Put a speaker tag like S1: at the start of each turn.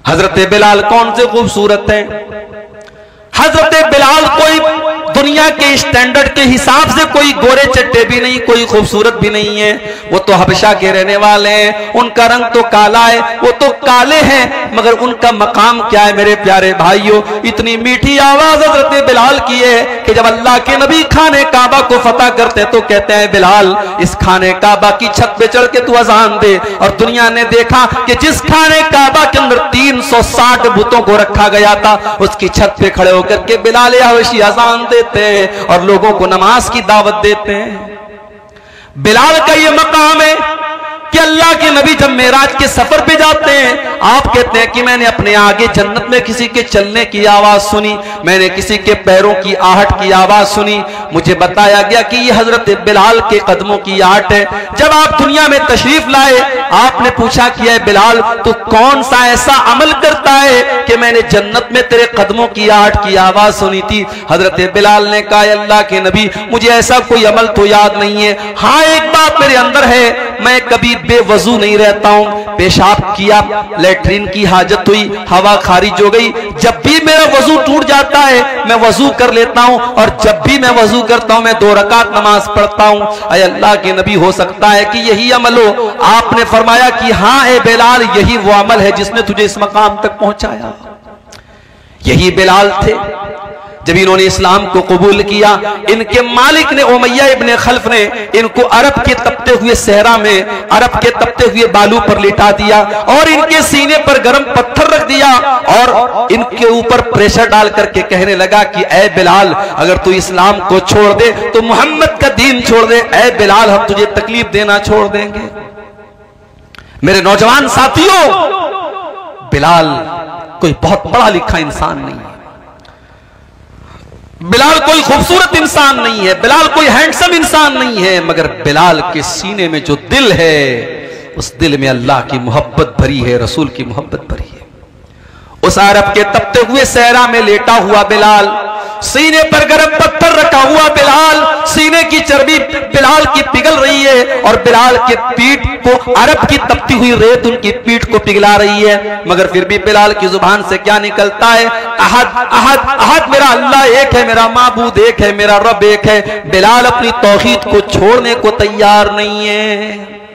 S1: हजरत बिलाल कौन से खूबसूरत हैं। हजरत बिलाल कोई दुनिया के स्टैंडर्ड के हिसाब से कोई गोरे चट्टे भी नहीं, कोई खूबसूरत भी नहीं है। वो तो हबशा के रहने वाले हैं, उनका रंग तो काला है, वो तो काले हैं, मगर उनका मकाम क्या है मेरे प्यारे भाइयों। इतनी मीठी आवाज हजरत बिलाल की है कि जब अल्लाह के नबी खाने काबा को फतह करते तो कहते हैं बिलाल इस खाने काबा की छत पे चढ़ के तू अजान दे। और दुनिया ने देखा कि जिस खाने काबा के अंदर 360 बुतों को रखा गया था, उसकी छत पे खड़े होकर के बिलाल हबशी अजान देते हैं और लोगों को नमाज की दावत देते हैं। बिलाल का ये मकाम है कि अल्लाह के नबी जब मेराज के सफर पे जाते हैं, आप कहते हैं कि मैंने अपने आगे जन्नत में किसी के चलने की आवाज सुनी, मैंने किसी के पैरों की आहट की आवाज सुनी। मुझे बताया गया कि ये हजरत बिलाल के कदमों की आहट है। जब आप दुनिया में तशरीफ लाए, आपने पूछा कि है बिलाल तू कौन सा ऐसा अमल करता है कि मैंने जन्नत में तेरे कदमों की आहट की आवाज सुनी थी। हजरत बिलाल ने कहा अल्लाह के नबी मुझे ऐसा कोई अमल तो याद नहीं है, हाँ एक बात मेरे अंदर है, मैं कभी बेवजू नहीं रहता हूं। पेशाब किया, लेटरिन की हाजत हुई, हवा खारिज हो गई, जब भी मेरा वजू टूट जाता है मैं वजू कर लेता हूं, और जब भी मैं वजू करता हूं मैं 2 रकात नमाज पढ़ता हूं। अय अल्लाह के नबी हो सकता है कि यही अमल हो। आपने फरमाया कि हाँ ए बिलाल यही वो अमल है जिसने तुझे इस मकाम तक पहुंचाया। यही बिलाल थे जब इन्होंने इस्लाम को कबूल किया, इनके मालिक ने उमैया इब्ने खल्फ ने इनको अरब के तपते हुए सहरा में, अरब के तपते हुए बालू पर लिटा दिया और इनके सीने पर गर्म पत्थर रख दिया और इनके ऊपर प्रेशर डाल करके कहने लगा कि ऐ बिलाल अगर तू इस्लाम को छोड़ दे तो मोहम्मद का दीन छोड़ दे। ऐ बिलाल हम तुझे तकलीफ देना छोड़ देंगे। मेरे नौजवान साथियों, बिलाल कोई बहुत पढ़ा लिखा इंसान नहीं है, बिलाल कोई खूबसूरत इंसान नहीं है, बिलाल कोई हैंडसम इंसान नहीं है, मगर बिलाल के सीने में जो दिल है उस दिल में अल्लाह की मोहब्बत भरी है, रसूल की मोहब्बत भरी है। उस अरब के तपते हुए सहरा में लेटा हुआ बिलाल, सीने पर गर्म पत्थर रखा हुआ बिलाल, सीने की चर्बी बिलाल की पिघल रही है और बिलाल के पीठ को अरब की तपती हुई रेत उनकी पीठ को पिघला रही है, मगर फिर भी बिलाल की जुबान से क्या निकलता है? अहद अहद अहद, मेरा अल्लाह एक है, मेरा माबूद एक है, मेरा रब एक है। बिलाल अपनी तौहीद को छोड़ने को तैयार नहीं है।